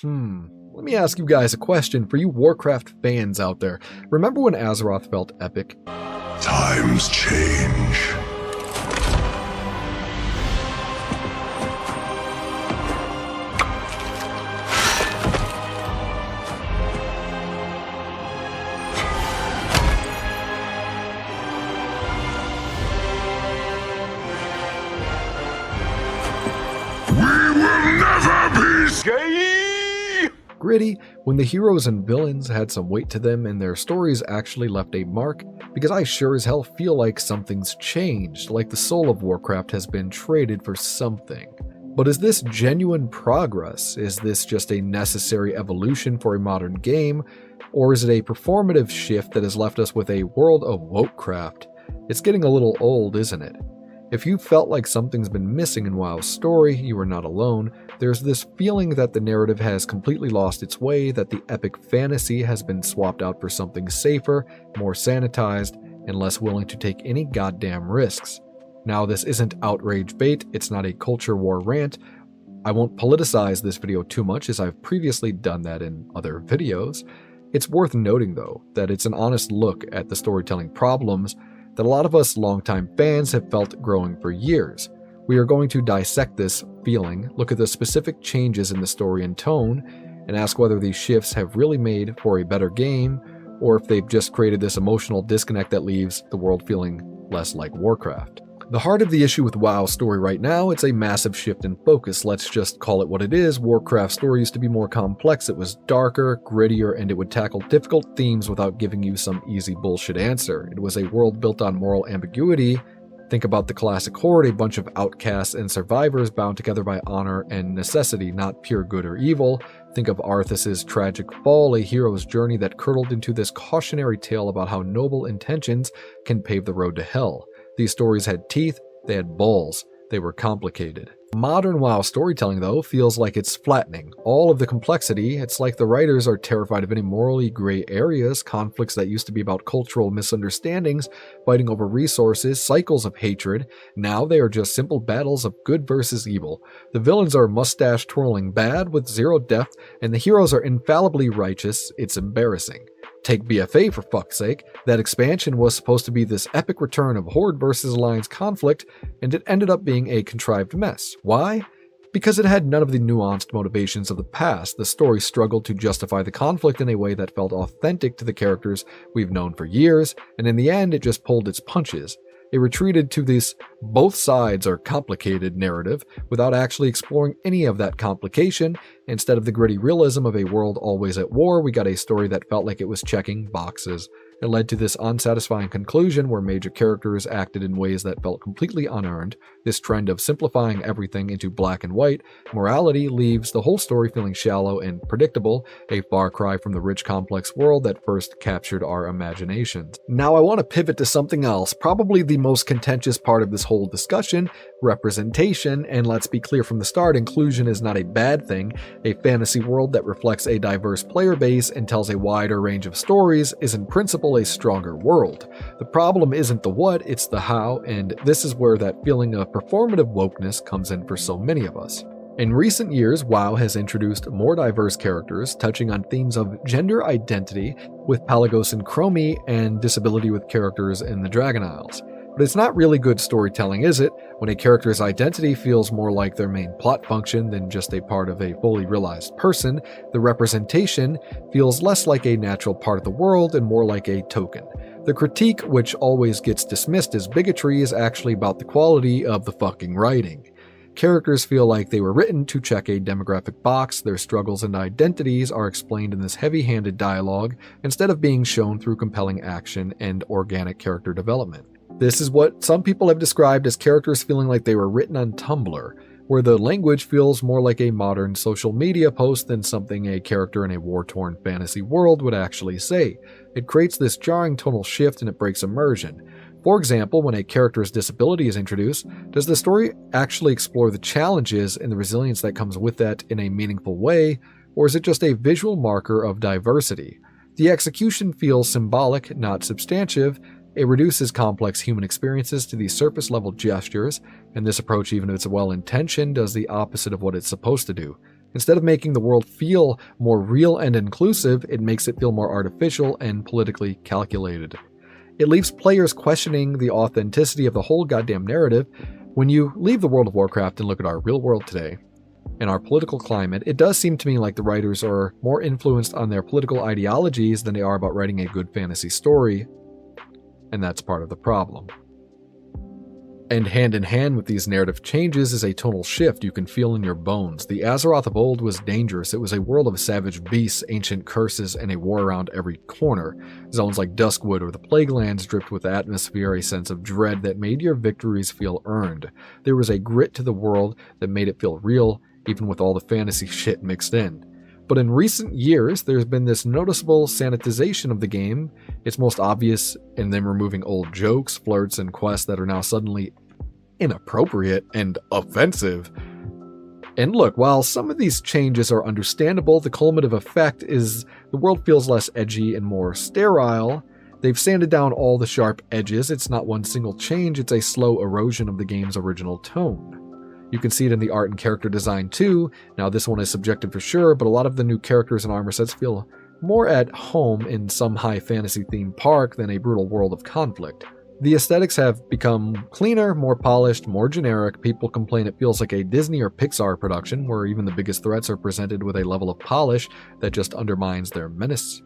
Let me ask you guys a question for you Warcraft fans out there. Remember when Azeroth felt epic? Times change. Gritty, when the heroes and villains had some weight to them and their stories actually left a mark, because I sure as hell feel like something's changed, like the soul of Warcraft has been traded for something. But is this genuine progress? Is this just a necessary evolution for a modern game? Or is it a performative shift that has left us with a world of WokeCraft? It's getting a little old, isn't it? If you felt like something's been missing in WoW's story, you are not alone. There's this feeling that the narrative has completely lost its way, that the epic fantasy has been swapped out for something safer, more sanitized, and less willing to take any goddamn risks. Now, this isn't outrage bait, it's not a culture war rant. I won't politicize this video too much, as I've previously done that in other videos. It's worth noting, though, that it's an honest look at the storytelling problems that a lot of us longtime fans have felt growing for years. We are going to dissect this feeling, look at the specific changes in the story and tone, and ask whether these shifts have really made for a better game, or if they've just created this emotional disconnect that leaves the world feeling less like Warcraft. The heart of the issue with WoW's story right now, it's a massive shift in focus. Let's just call it what it is. Warcraft's story used to be more complex, it was darker, grittier, and it would tackle difficult themes without giving you some easy bullshit answer. It was a world built on moral ambiguity. Think about the classic Horde, a bunch of outcasts and survivors bound together by honor and necessity, not pure good or evil. Think of Arthas's tragic fall, a hero's journey that curdled into this cautionary tale about how noble intentions can pave the road to hell. These stories had teeth, they had balls, they were complicated. Modern WoW storytelling, though, feels like it's flattening all of the complexity. It's like the writers are terrified of any morally gray areas, conflicts that used to be about cultural misunderstandings, fighting over resources, cycles of hatred. Now they are just simple battles of good versus evil. The villains are mustache-twirling bad with zero depth, and the heroes are infallibly righteous. It's embarrassing. Take BFA for fuck's sake. That expansion was supposed to be this epic return of Horde versus Alliance conflict, and it ended up being a contrived mess. Why? Because it had none of the nuanced motivations of the past. The story struggled to justify the conflict in a way that felt authentic to the characters we've known for years, and in the end it just pulled its punches. It retreated to this both sides are complicated narrative without actually exploring any of that complication. Instead of the gritty realism of a world always at war, we got a story that felt like it was checking boxes. It led to this unsatisfying conclusion where major characters acted in ways that felt completely unearned. This trend of simplifying everything into black and white morality leaves the whole story feeling shallow and predictable, a far cry from the rich, complex world that first captured our imaginations. Now I want to pivot to something else, probably the most contentious part of this whole discussion, representation, and let's be clear from the start, inclusion is not a bad thing. A fantasy world that reflects a diverse player base and tells a wider range of stories is in principle a stronger world. The problem isn't the what, it's the how, and this is where that feeling of performative wokeness comes in for so many of us. In recent years, WoW has introduced more diverse characters, touching on themes of gender identity with Pelagos and Chromie and disability with characters in the Dragon Isles. But it's not really good storytelling, is it, when a character's identity feels more like their main plot function than just a part of a fully realized person? The representation feels less like a natural part of the world and more like a token. The critique, which always gets dismissed as bigotry, is actually about the quality of the fucking writing. Characters feel like they were written to check a demographic box, their struggles and identities are explained in this heavy-handed dialogue instead of being shown through compelling action and organic character development. This is what some people have described as characters feeling like they were written on Tumblr, where the language feels more like a modern social media post than something a character in a war-torn fantasy world would actually say. It creates this jarring tonal shift and it breaks immersion. For example, when a character's disability is introduced, does the story actually explore the challenges and the resilience that comes with that in a meaningful way, or is it just a visual marker of diversity? The execution feels symbolic, not substantive. It reduces complex human experiences to these surface-level gestures, and this approach, even if it's well-intentioned, does the opposite of what it's supposed to do. Instead of making the world feel more real and inclusive, it makes it feel more artificial and politically calculated. It leaves players questioning the authenticity of the whole goddamn narrative. When you leave the world of Warcraft and look at our real world today, in our political climate, it does seem to me like the writers are more influenced on their political ideologies than they are about writing a good fantasy story, and that's part of the problem. And hand in hand with these narrative changes is a tonal shift you can feel in your bones. The Azeroth of old was dangerous. It was a world of savage beasts, ancient curses, and a war around every corner. Zones like Duskwood or the Plaguelands dripped with atmosphere, a sense of dread that made your victories feel earned. There was a grit to the world that made it feel real, even with all the fantasy shit mixed in. But in recent years, there's been this noticeable sanitization of the game. It's most obvious in them removing old jokes, flirts, and quests that are now suddenly inappropriate and offensive. And look, while some of these changes are understandable, the cumulative effect is the world feels less edgy and more sterile. They've sanded down all the sharp edges. It's not one single change, it's a slow erosion of the game's original tone. You can see it in the art and character design too. Now this one is subjective for sure, but a lot of the new characters and armor sets feel more at home in some high fantasy themed park than a brutal world of conflict. The aesthetics have become cleaner, more polished, more generic. People complain it feels like a Disney or Pixar production where even the biggest threats are presented with a level of polish that just undermines their menace.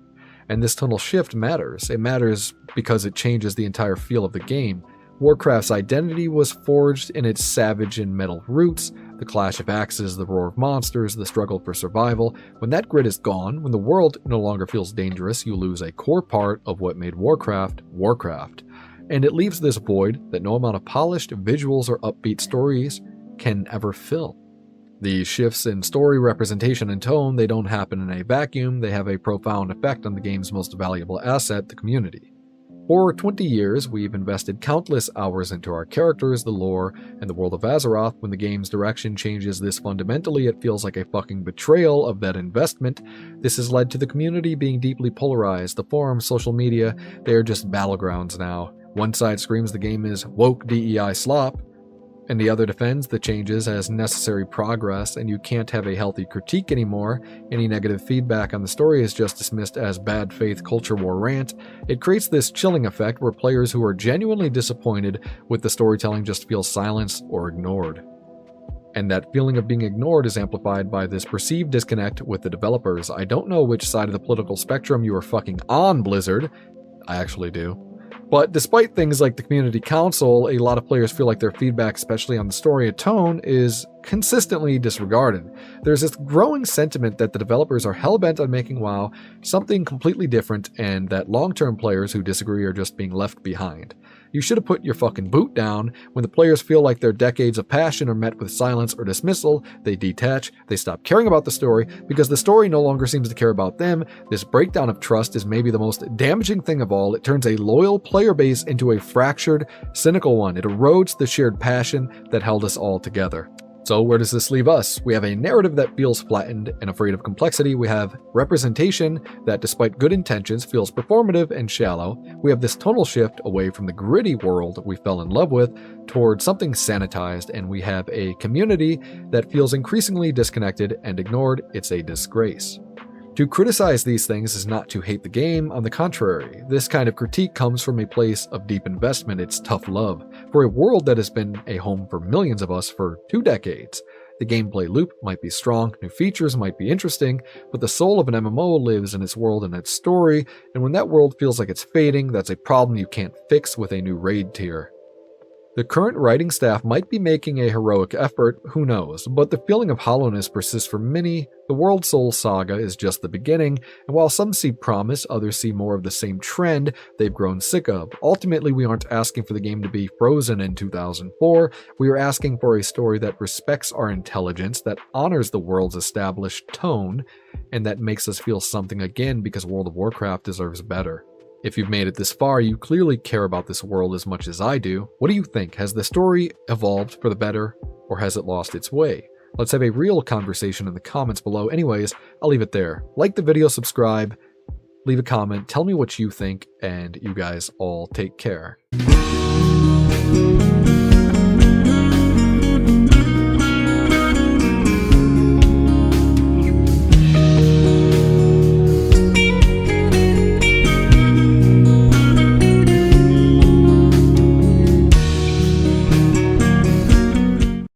And this tonal shift matters. It matters because it changes the entire feel of the game. Warcraft's identity was forged in its savage and metal roots, the clash of axes, the roar of monsters, the struggle for survival. When that grit is gone, when the world no longer feels dangerous, you lose a core part of what made Warcraft, Warcraft. And it leaves this void that no amount of polished visuals or upbeat stories can ever fill. These shifts in story representation and tone, they don't happen in a vacuum. They have a profound effect on the game's most valuable asset, the community. For 20 years, we've invested countless hours into our characters, the lore, and the world of Azeroth. When the game's direction changes this fundamentally, it feels like a fucking betrayal of that investment. This has led to the community being deeply polarized. The forums, social media, they are just battlegrounds now. One side screams the game is woke DEI slop, and the other defends the changes as necessary progress, and you can't have a healthy critique anymore. Any negative feedback on the story is just dismissed as bad faith culture war rant. It creates this chilling effect where players who are genuinely disappointed with the storytelling just feel silenced or ignored. And that feeling of being ignored is amplified by this perceived disconnect with the developers. I don't know which side of the political spectrum you are fucking on, Blizzard. I actually do. But despite things like the community council, a lot of players feel like their feedback, especially on the story and tone, is consistently disregarded. There's this growing sentiment that the developers are hellbent on making WoW something completely different, and that long-term players who disagree are just being left behind. You should have put your fucking boot down. When the players feel like their decades of passion are met with silence or dismissal, they detach, they stop caring about the story, because the story no longer seems to care about them. This breakdown of trust is maybe the most damaging thing of all. It turns a loyal player base into a fractured, cynical one. It erodes the shared passion that held us all together. So where does this leave us? We have a narrative that feels flattened and afraid of complexity. We have representation that, despite good intentions, feels performative and shallow. We have this tonal shift away from the gritty world we fell in love with towards something sanitized, and we have a community that feels increasingly disconnected and ignored. It's a disgrace. To criticize these things is not to hate the game. On the contrary, this kind of critique comes from a place of deep investment. It's tough love. For a world that has been a home for millions of us for 2 decades, the gameplay loop might be strong, new features might be interesting, but the soul of an MMO lives in its world and its story, and when that world feels like it's fading, that's a problem you can't fix with a new raid tier. The current writing staff might be making a heroic effort, who knows, but the feeling of hollowness persists for many. The World Soul saga is just the beginning, and while some see promise, others see more of the same trend they've grown sick of. Ultimately, we aren't asking for the game to be frozen in 2004, we are asking for a story that respects our intelligence, that honors the world's established tone, and that makes us feel something again, because World of Warcraft deserves better. If you've made it this far, you clearly care about this world as much as I do. What do you think? Has the story evolved for the better, or has it lost its way? Let's have a real conversation in the comments below. Anyways, I'll leave it there. Like the video, subscribe, leave a comment, tell me what you think, and you guys all take care.